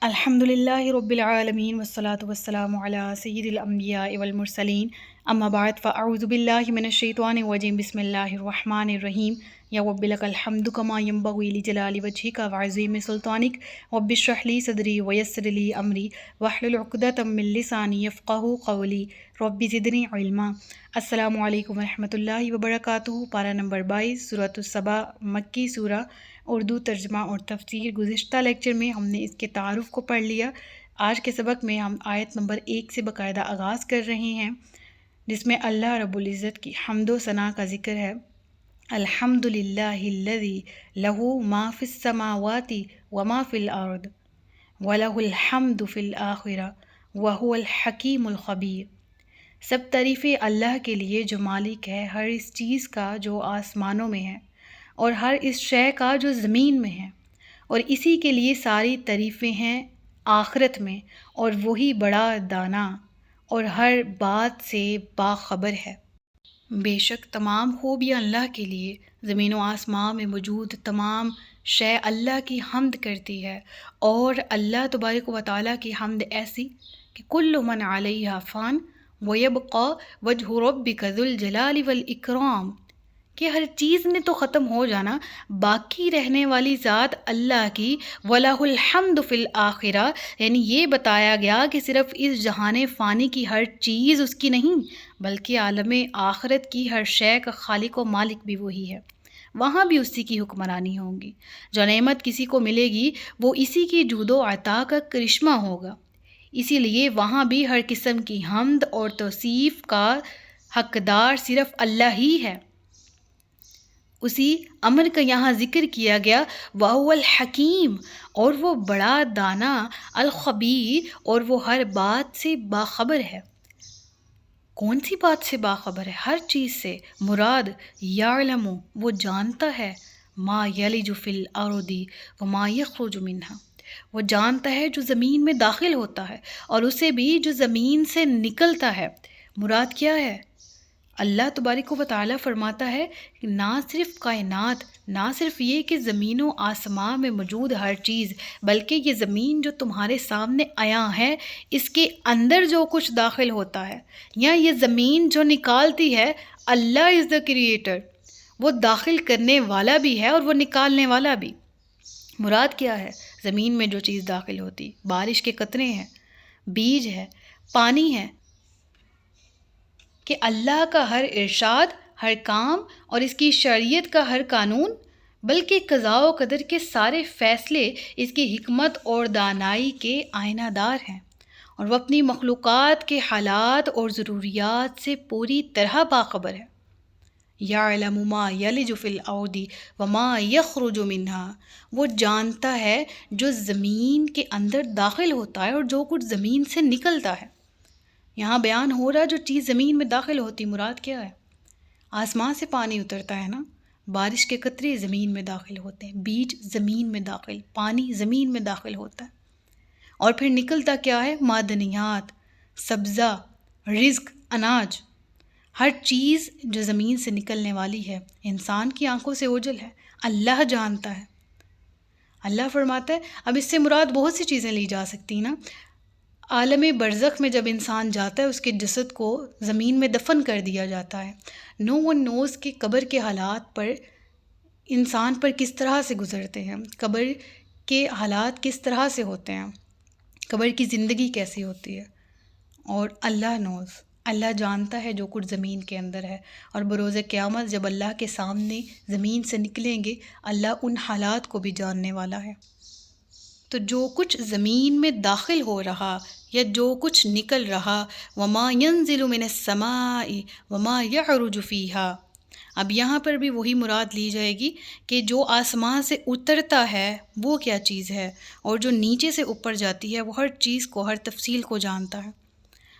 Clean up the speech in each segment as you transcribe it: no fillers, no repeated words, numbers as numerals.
الحمدللہ رب العالمین والصلاة والسلام علی سید الانبیاء والمرسلین اما بعد فاعوذ باللہ من الشیطان الرجیم بسم اللہ الرحمن الرحیم یا رب لک الحمد کما ینبغی لجلال وجہک وعظیم سلطانک رب اشرح لی صدری ویسر لی امری واحلل عقدۃ من لسانی یفقہوا قولی رب زدنی علما۔ السلام علیکم ورحمۃ اللہ وبرکاتہ۔ پارہ نمبر 22 سورۃ السبا، مکی سورہ، اردو ترجمہ اور تفسیر۔ گزشتہ لیکچر میں ہم نے اس کے تعارف کو پڑھ لیا۔ آج کے سبق میں ہم آیت نمبر 1 سے باقاعدہ آغاز کر رہے ہیں، جس میں اللہ رب العزت کی حمد و ثنا کا ذکر ہے۔ الحمد للہ الذی لہ ما فی السماوات وما فی الارض ولہ الحمد فی الآخرہ وہو الحکیم الخبیر۔ سب تعریفیں اللہ کے لیے جو مالک ہے ہر اس چیز کا جو آسمانوں میں ہے اور ہر اس شے کا جو زمین میں ہے، اور اسی کے لیے ساری تعریفیں ہیں آخرت میں، اور وہی بڑا دانا اور ہر بات سے باخبر ہے۔ بے شک تمام خوبیاں اللہ کے لیے، زمین و آسمان میں موجود تمام شے اللہ کی حمد کرتی ہے، اور اللہ تبارک و تعالیٰ کی حمد ایسی کہ کل من علیہا فان وَيَبْقَى وَجْهُ رَبِّكَ ذُو الْجَلَالِ وَالْإِكْرَامِ، کہ ہر چیز نے تو ختم ہو جانا، باقی رہنے والی ذات اللہ کی۔ وَلَهُ الْحَمْدُ فِي الْآخِرَةِ، یعنی یہ بتایا گیا کہ صرف اس جہان فانی کی ہر چیز اس کی نہیں، بلکہ عالم آخرت کی ہر شے کا خالق و مالک بھی وہی ہے۔ وہاں بھی اسی کی حکمرانی ہوگی۔ جو نعمت کسی کو ملے گی وہ اسی کی جود و عطا کا کرشمہ ہوگا، اسی لیے وہاں بھی ہر قسم کی حمد اور توصیف کا حقدار صرف اللہ ہی ہے۔ اسی امر کا یہاں ذکر کیا گیا، وَهُوَ الْحَكِيمُ، اور وہ بڑا دانا، الخبیر، اور وہ ہر بات سے باخبر ہے۔ کون سی بات سے باخبر ہے؟ ہر چیز سے۔ مراد یعلم، وہ جانتا ہے، ما یلج فی الارض وما یخرج منہا، وہ جانتا ہے جو زمین میں داخل ہوتا ہے اور اسے بھی جو زمین سے نکلتا ہے۔ مراد کیا ہے؟ اللہ تبارک و تعالیٰ فرماتا ہے کہ نہ صرف کائنات، نہ صرف یہ کہ زمین و آسمان میں موجود ہر چیز، بلکہ یہ زمین جو تمہارے سامنے آیا ہے، اس کے اندر جو کچھ داخل ہوتا ہے، یا یہ زمین جو نکالتی ہے، اللہ از دا کریٹر، وہ داخل کرنے والا بھی ہے اور وہ نکالنے والا بھی۔ مراد کیا ہے؟ زمین میں جو چیز داخل ہوتی، بارش کے قطرے ہیں، بیج ہے، پانی ہے، کہ اللہ کا ہر ارشاد، ہر کام اور اس کی شریعت کا ہر قانون، بلکہ قضاء و قدر کے سارے فیصلے اس کی حکمت اور دانائی کے آئینہ دار ہیں، اور وہ اپنی مخلوقات کے حالات اور ضروریات سے پوری طرح باخبر ہے۔ یعلم ما یلج فی الارض وما یخرج منہا، وہ جانتا ہے جو زمین کے اندر داخل ہوتا ہے اور جو کچھ زمین سے نکلتا ہے۔ یہاں بیان ہو رہا جو چیز زمین میں داخل ہوتی، مراد کیا ہے؟ آسمان سے پانی اترتا ہے نا، بارش کے قطرے زمین میں داخل ہوتے ہیں، بیج زمین میں داخل، پانی زمین میں داخل ہوتا ہے، اور پھر نکلتا کیا ہے؟ معدنیات، سبزہ، رزق، اناج، ہر چیز جو زمین سے نکلنے والی ہے، انسان کی آنکھوں سے اوجھل ہے، اللہ جانتا ہے۔ اللہ فرماتا ہے، اب اس سے مراد بہت سی چیزیں لی جا سکتی ہیں نا۔ عالم برزخ میں جب انسان جاتا ہے، اس کے جسد کو زمین میں دفن کر دیا جاتا ہے۔ نو ون نوز کہ قبر کے حالات پر انسان پر کس طرح سے گزرتے ہیں، قبر کے حالات کس طرح سے ہوتے ہیں، قبر کی زندگی کیسی ہوتی ہے، اور اللہ نوز، اللہ جانتا ہے جو کچھ زمین کے اندر ہے۔ اور بروز قیامت جب اللہ کے سامنے زمین سے نکلیں گے، اللہ ان حالات کو بھی جاننے والا ہے۔ تو جو کچھ زمین میں داخل ہو رہا یا جو کچھ نکل رہا، وما ينزل من السماء وما يعرج فيها، اب یہاں پر بھی وہی مراد لی جائے گی کہ جو آسمان سے اترتا ہے وہ کیا چیز ہے، اور جو نیچے سے اوپر جاتی ہے وہ ہر چیز کو، ہر تفصیل کو جانتا ہے۔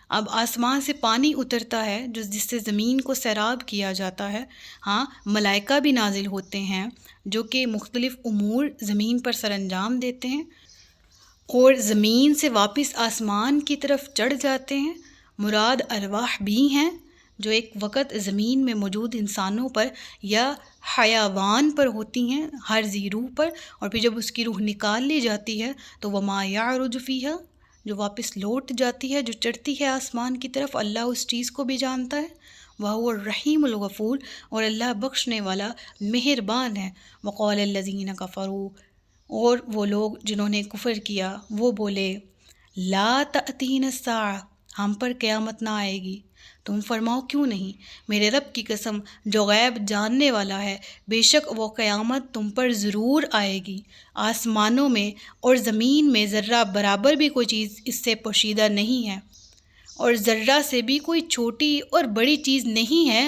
اب آسمان سے پانی اترتا ہے جس سے زمین کو سیراب کیا جاتا ہے، ہاں ملائکہ بھی نازل ہوتے ہیں جو کہ مختلف امور زمین پر سر انجام دیتے ہیں، اور زمین سے واپس آسمان کی طرف چڑھ جاتے ہیں۔ مراد ارواح بھی ہیں جو ایک وقت زمین میں موجود انسانوں پر یا حیوان پر ہوتی ہیں، ہر ذی روح پر، اور پھر جب اس کی روح نکال لی جاتی ہے تو وما یعرج فیہا، جو واپس لوٹ جاتی ہے، جو چڑھتی ہے آسمان کی طرف، اللہ اس چیز کو بھی جانتا ہے۔ وَهُوَ الرحیم الغفور، اور اللہ بخشنے والا مہربان ہے۔ وقال الذین کفروا، اور وہ لوگ جنہوں نے کفر کیا وہ بولے لا تأتین الساعہ، ہم پر قیامت نہ آئے گی۔ تم فرماؤ کیوں نہیں؟ میرے رب کی قسم جو غیب جاننے والا ہے، بے شک وہ قیامت تم پر ضرور آئے گی۔ آسمانوں میں اور زمین میں ذرہ برابر بھی کوئی چیز اس سے پوشیدہ نہیں ہے، اور ذرہ سے بھی کوئی چھوٹی اور بڑی چیز نہیں ہے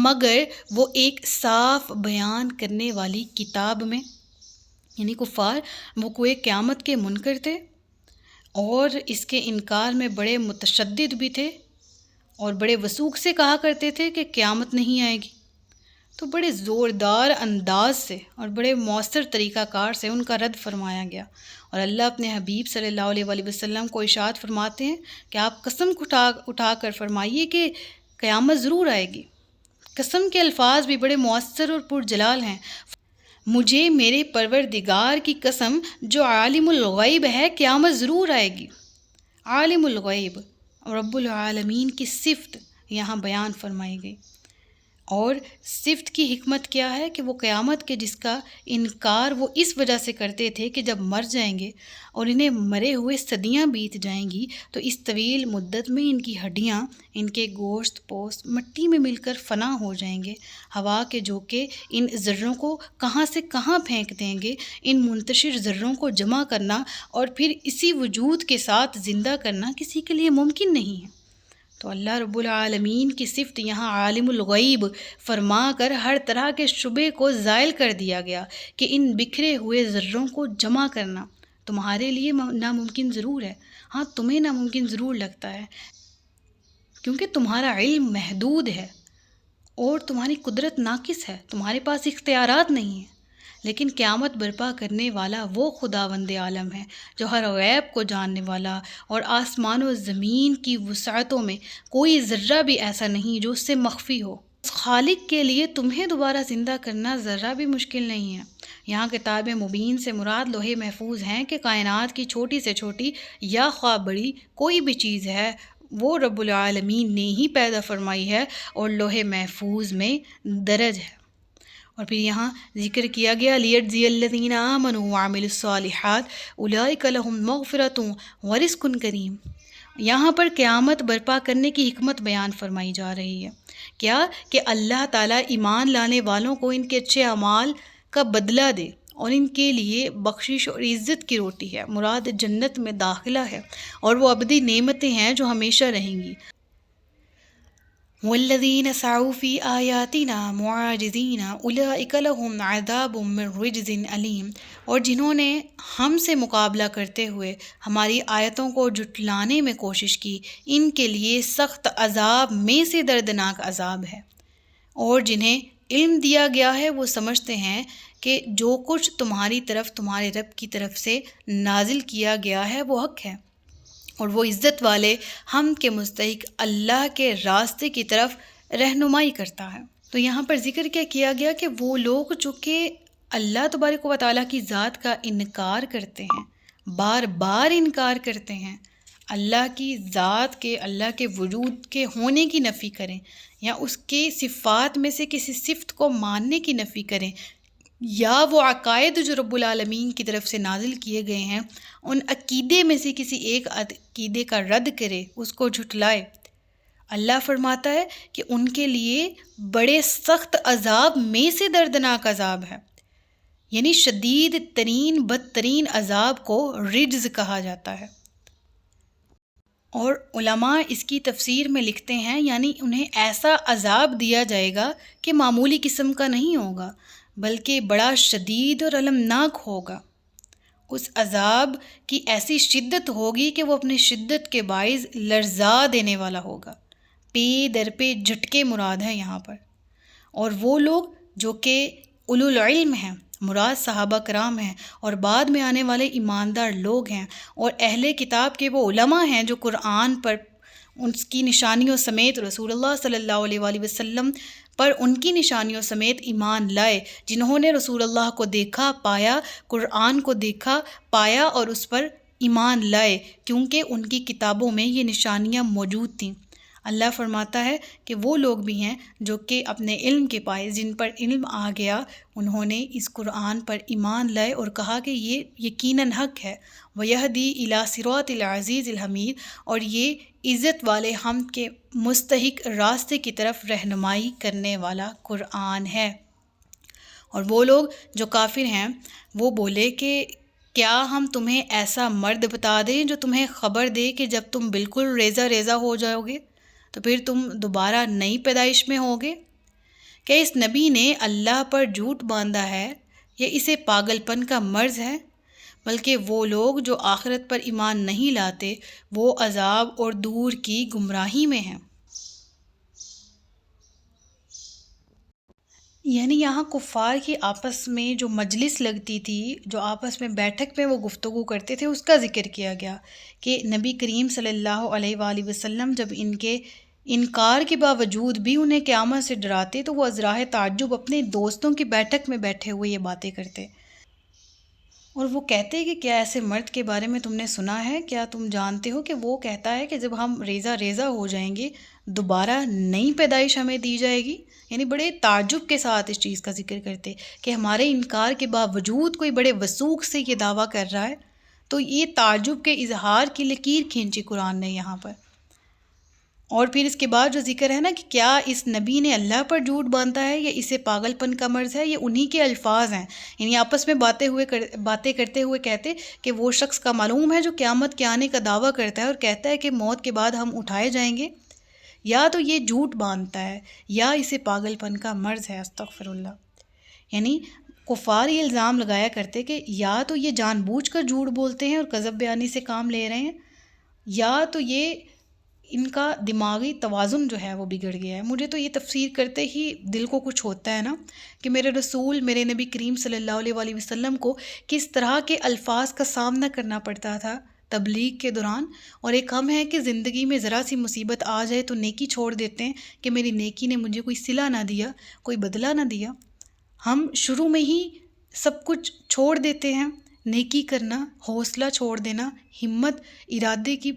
مگر وہ ایک صاف بیان کرنے والی کتاب میں۔ یعنی کفار وقوع قیامت کے منکر تھے اور اس کے انکار میں بڑے متشدد بھی تھے، اور بڑے وثوق سے کہا کرتے تھے کہ قیامت نہیں آئے گی۔ تو بڑے زوردار انداز سے اور بڑے مؤثر طریقہ کار سے ان کا رد فرمایا گیا، اور اللہ اپنے حبیب صلی اللہ علیہ وآلہ وسلم کو ارشاد فرماتے ہیں کہ آپ قسم اٹھا کر فرمائیے کہ قیامت ضرور آئے گی۔ قسم کے الفاظ بھی بڑے مؤثر اور پرجلال ہیں۔ مجھے میرے پروردگار کی قسم جو عالم الغیب ہے، قیامت ضرور آئے گی۔ عالم الغیب اور رب العالمین کی صفت یہاں بیان فرمائی گئی، اور صفت کی حکمت کیا ہے کہ وہ قیامت کے جس کا انکار وہ اس وجہ سے کرتے تھے کہ جب مر جائیں گے اور انہیں مرے ہوئے صدیاں بیت جائیں گی تو اس طویل مدت میں ان کی ہڈیاں، ان کے گوشت پوست مٹی میں مل کر فنا ہو جائیں گے، ہوا کے جھونکے ان ذروں کو کہاں سے کہاں پھینک دیں گے۔ ان منتشر ذروں کو جمع کرنا اور پھر اسی وجود کے ساتھ زندہ کرنا کسی کے لیے ممکن نہیں ہے۔ تو اللہ رب العالمین کی صفت یہاں عالم الغیب فرما کر ہر طرح کے شبے کو زائل کر دیا گیا کہ ان بکھرے ہوئے ذروں کو جمع کرنا تمہارے لیے ناممکن ضرور ہے۔ ہاں، تمہیں ناممکن ضرور لگتا ہے کیونکہ تمہارا علم محدود ہے اور تمہاری قدرت ناقص ہے، تمہارے پاس اختیارات نہیں ہیں، لیکن قیامت برپا کرنے والا وہ خداوند عالم ہے جو ہر غیب کو جاننے والا، اور آسمان و زمین کی وسعتوں میں کوئی ذرہ بھی ایسا نہیں جو اس سے مخفی ہو۔ اس خالق کے لیے تمہیں دوبارہ زندہ کرنا ذرہ بھی مشکل نہیں ہے۔ یہاں کتاب مبین سے مراد لوح محفوظ ہیں کہ کائنات کی چھوٹی سے چھوٹی یا خواہ بڑی کوئی بھی چیز ہے وہ رب العالمین نے ہی پیدا فرمائی ہے اور لوح محفوظ میں درج ہے۔ اور پھر یہاں ذکر کیا گیا لیجزی الذین آمنوا وعملوا الصالحات اولئک لہم مغفرۃ ورزق کریم۔ یہاں پر قیامت برپا کرنے کی حکمت بیان فرمائی جا رہی ہے، کیا کہ اللہ تعالیٰ ایمان لانے والوں کو ان کے اچھے اعمال کا بدلہ دے، اور ان کے لیے بخشش اور عزت کی روٹی ہے، مراد جنت میں داخلہ ہے، اور وہ ابدی نعمتیں ہیں جو ہمیشہ رہیں گی۔ والذین سعوا فی آیاتنا معاجزین اولئک لہم عذاب من رجز علیم، اور جنہوں نے ہم سے مقابلہ کرتے ہوئے ہماری آیتوں کو جھٹلانے میں کوشش کی، ان کے لیے سخت عذاب میں سے دردناک عذاب ہے۔ اور جنہیں علم دیا گیا ہے وہ سمجھتے ہیں کہ جو کچھ تمہاری طرف تمہارے رب کی طرف سے نازل کیا گیا ہے وہ حق ہے، اور وہ عزت والے حمد کے مستحق اللہ کے راستے کی طرف رہنمائی کرتا ہے۔ تو یہاں پر ذکر کیا کیا گیا کہ وہ لوگ جو کہ اللہ تبارک و تعالیٰ کی ذات کا انکار کرتے ہیں، بار بار انکار کرتے ہیں، اللہ کی ذات کے، اللہ کے وجود کے ہونے کی نفی کریں، یا اس کے صفات میں سے کسی صفت کو ماننے کی نفی کریں، یا وہ عقائد جو رب العالمین کی طرف سے نازل کیے گئے ہیں ان عقیدے میں سے کسی ایک عقیدے کا رد کرے، اس کو جھٹلائے، اللہ فرماتا ہے کہ ان کے لیے بڑے سخت عذاب میں سے دردناک عذاب ہے۔ یعنی شدید ترین بدترین عذاب کو رجز کہا جاتا ہے، اور علماء اس کی تفسیر میں لکھتے ہیں یعنی انہیں ایسا عذاب دیا جائے گا کہ معمولی قسم کا نہیں ہوگا بلکہ بڑا شدید اور المناک ہوگا۔ اس عذاب کی ایسی شدت ہوگی کہ وہ اپنی شدت کے باعث لرزا دینے والا ہوگا۔ پے در پہ جھٹکے مراد ہیں یہاں پر، اور وہ لوگ جو کہ اولو العلم ہیں، مراد صحابہ کرام ہیں، اور بعد میں آنے والے ایماندار لوگ ہیں، اور اہل کتاب کے وہ علماء ہیں جو قرآن پر اس کی نشانیوں سمیت رسول اللہ صلی اللہ علیہ وآلہ وسلم پر ان کی نشانیوں سمیت ایمان لائے جنہوں نے رسول اللہ کو دیکھا پایا، قرآن کو دیکھا پایا اور اس پر ایمان لائے، کیونکہ ان کی کتابوں میں یہ نشانیاں موجود تھیں۔ اللہ فرماتا ہے کہ وہ لوگ بھی ہیں جو کہ اپنے علم کے پائے، جن پر علم آ گیا، انہوں نے اس قرآن پر ایمان لائے اور کہا کہ یہ یقیناً حق ہے۔ وَيَهْدِي إِلَىٰ صِرَاطِ الْعَزِيزِ الْحَمِيدِ، اور یہ عزت والے حمد کے مستحق راستے کی طرف رہنمائی کرنے والا قرآن ہے۔ اور وہ لوگ جو کافر ہیں وہ بولے کہ کیا ہم تمہیں ایسا مرد بتا دیں جو تمہیں خبر دے کہ جب تم بالکل ریزہ ریزہ ہو جاؤ گے تو پھر تم دوبارہ نئی پیدائش میں ہوگے؟ کیا اس نبی نے اللہ پر جھوٹ باندھا ہے یا اسے پاگل پن کا مرض ہے؟ بلکہ وہ لوگ جو آخرت پر ایمان نہیں لاتے وہ عذاب اور دور کی گمراہی میں ہیں۔ یعنی یہاں کفار کی آپس میں جو مجلس لگتی تھی، جو آپس میں بیٹھک میں وہ گفتگو کرتے تھے، اس کا ذکر کیا گیا کہ نبی کریم صلی اللہ علیہ وآلہ وسلم جب ان کے انکار کے باوجود بھی انہیں قیامت سے ڈراتے تو وہ ازراہ تعجب اپنے دوستوں کی بیٹھک میں بیٹھے ہوئے یہ باتیں کرتے اور وہ کہتے کہ کیا ایسے مرد کے بارے میں تم نے سنا ہے؟ کیا تم جانتے ہو کہ وہ کہتا ہے کہ جب ہم ریزہ ریزہ ہو جائیں گے دوبارہ نئی پیدائش ہمیں دی جائے گی؟ یعنی بڑے تعجب کے ساتھ اس چیز کا ذکر کرتے کہ ہمارے انکار کے باوجود کوئی بڑے وثوق سے یہ دعویٰ کر رہا ہے۔ تو یہ تعجب کے اظہار کی لکیر کھینچی قرآن نے یہاں پر۔ اور پھر اس کے بعد جو ذکر ہے نا کہ کیا اس نبی نے اللہ پر جھوٹ باندھا ہے یا اسے پاگل پن کا مرض ہے، یہ انہی کے الفاظ ہیں۔ یعنی آپس میں باتیں کرتے ہوئے کہتے کہ وہ شخص کا معلوم ہے جو قیامت کے آنے کا دعویٰ کرتا ہے اور کہتا ہے کہ موت کے بعد ہم اٹھائے جائیں گے، یا تو یہ جھوٹ باندھتا ہے یا اسے پاگل پن کا مرض ہے، استغفر اللہ۔ یعنی کفار یہ الزام لگایا کرتے کہ یا تو یہ جان بوجھ کر جھوٹ بولتے ہیں اور کذب بیانی سے کام لے رہے ہیں، یا تو یہ ان کا دماغی توازن جو ہے وہ بگڑ گیا ہے۔ مجھے تو یہ تفسیر کرتے ہی دل کو کچھ ہوتا ہے نا کہ میرے رسول، میرے نبی کریم صلی اللہ علیہ وآلہ وسلم کو کس طرح کے الفاظ کا سامنا کرنا پڑتا تھا تبلیغ کے دوران، اور ایک ہم ہے کہ زندگی میں ذرا سی مصیبت آ جائے تو نیکی چھوڑ دیتے ہیں کہ میری نیکی نے مجھے کوئی صلہ نہ دیا، کوئی بدلہ نہ دیا۔ ہم شروع میں ہی سب کچھ چھوڑ دیتے ہیں، نیکی کرنا، حوصلہ چھوڑ دینا، ہمت، ارادے کی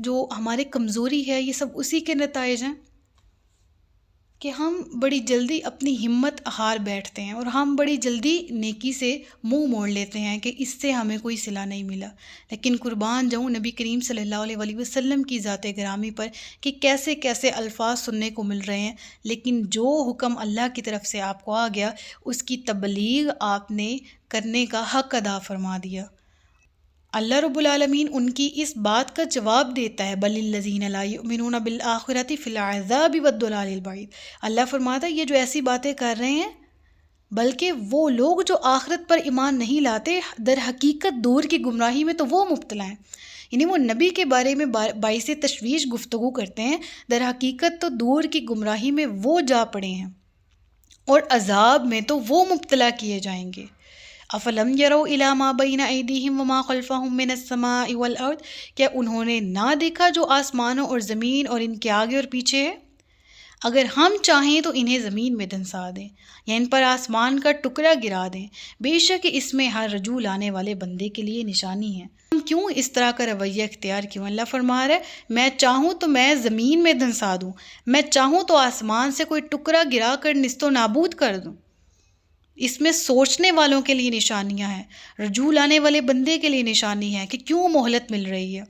جو ہمارے کمزوری ہے، یہ سب اسی کے نتائج ہیں کہ ہم بڑی جلدی اپنی ہمت ہار بیٹھتے ہیں اور ہم بڑی جلدی نیکی سے منہ موڑ لیتے ہیں کہ اس سے ہمیں کوئی صلہ نہیں ملا۔ لیکن قربان جاؤں نبی کریم صلی اللہ علیہ وآلہ وسلم کی ذات گرامی پر کہ کیسے کیسے الفاظ سننے کو مل رہے ہیں، لیکن جو حکم اللہ کی طرف سے آپ کو آ گیا اس کی تبلیغ آپ نے کرنے کا حق ادا فرما دیا۔ اللہ رب العالمین ان کی اس بات کا جواب دیتا ہے، بل الذین لا یؤمنون بالآخرۃ فی العذاب والضلال البعید۔ اللہ فرماتا ہے یہ جو ایسی باتیں کر رہے ہیں بلکہ وہ لوگ جو آخرت پر ایمان نہیں لاتے در حقیقت دور کی گمراہی میں تو وہ مبتلا ہیں۔ یعنی وہ نبی کے بارے میں باعث تشویش گفتگو کرتے ہیں، در حقیقت تو دور کی گمراہی میں وہ جا پڑے ہیں اور عذاب میں تو وہ مبتلا کیے جائیں گے۔ افلم یروا الی ما بین ایدیہم وما خلفہم من السماء والارض، کیا انہوں نے نہ دیکھا جو آسمانوں اور زمین اور ان کے آگے اور پیچھے ہے؟ اگر ہم چاہیں تو انہیں زمین میں دھنسا دیں یا ان پر آسمان کا ٹکڑا گرا دیں، بے شک اس میں ہر رجوع لانے والے بندے کے لیے نشانی ہے۔ ہم کیوں اس طرح کا رویہ اختیار کیوں؟ اللہ فرما رہا ہے میں چاہوں تو میں زمین میں دھنسا دوں، میں چاہوں تو آسمان سے کوئی ٹکڑا گرا کر نیست و نابود کر دوں۔ اس میں سوچنے والوں کے لیے نشانیاں ہیں، رجوع لانے والے بندے کے لیے نشانی ہے کہ کیوں مہلت مل رہی ہے،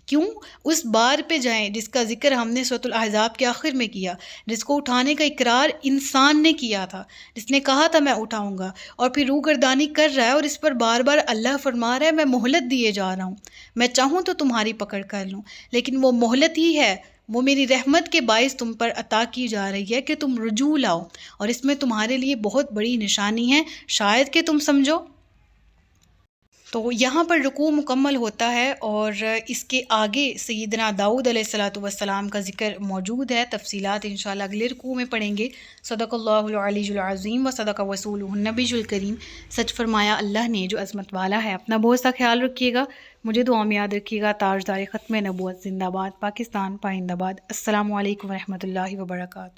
کیوں اس بار پہ جائیں جس کا ذکر ہم نے سورۃ الاحزاب کے آخر میں کیا، جس کو اٹھانے کا اقرار انسان نے کیا تھا، جس نے کہا تھا میں اٹھاؤں گا اور پھر روگردانی کر رہا ہے، اور اس پر بار بار اللہ فرما رہا ہے میں مہلت دیے جا رہا ہوں، میں چاہوں تو تمہاری پکڑ کر لوں، لیکن وہ مہلت ہی ہے، وہ میری رحمت کے باعث تم پر عطا کی جا رہی ہے کہ تم رجوع لاؤ، اور اس میں تمہارے لیے بہت بڑی نشانی ہے، شاید کہ تم سمجھو۔ تو یہاں پر رکوع مکمل ہوتا ہے اور اس کے آگے سیدنا داؤد علیہ الصلاۃ والسلام کا ذکر موجود ہے، تفصیلات انشاءاللہ اگلے رکوع میں پڑھیں گے۔ صدق اللہ العلی العظیم و صدق رسولہ النبی الکریم، سچ فرمایا اللہ نے جو عظمت والا ہے۔ اپنا بہت سا خیال رکھیے گا، مجھے دعا میں یاد رکھیے گا۔ تاجدار ختم نبوت زندہ باد، پاکستان پائندہ باد۔ السلام علیکم ورحمۃ اللہ وبرکاتہ۔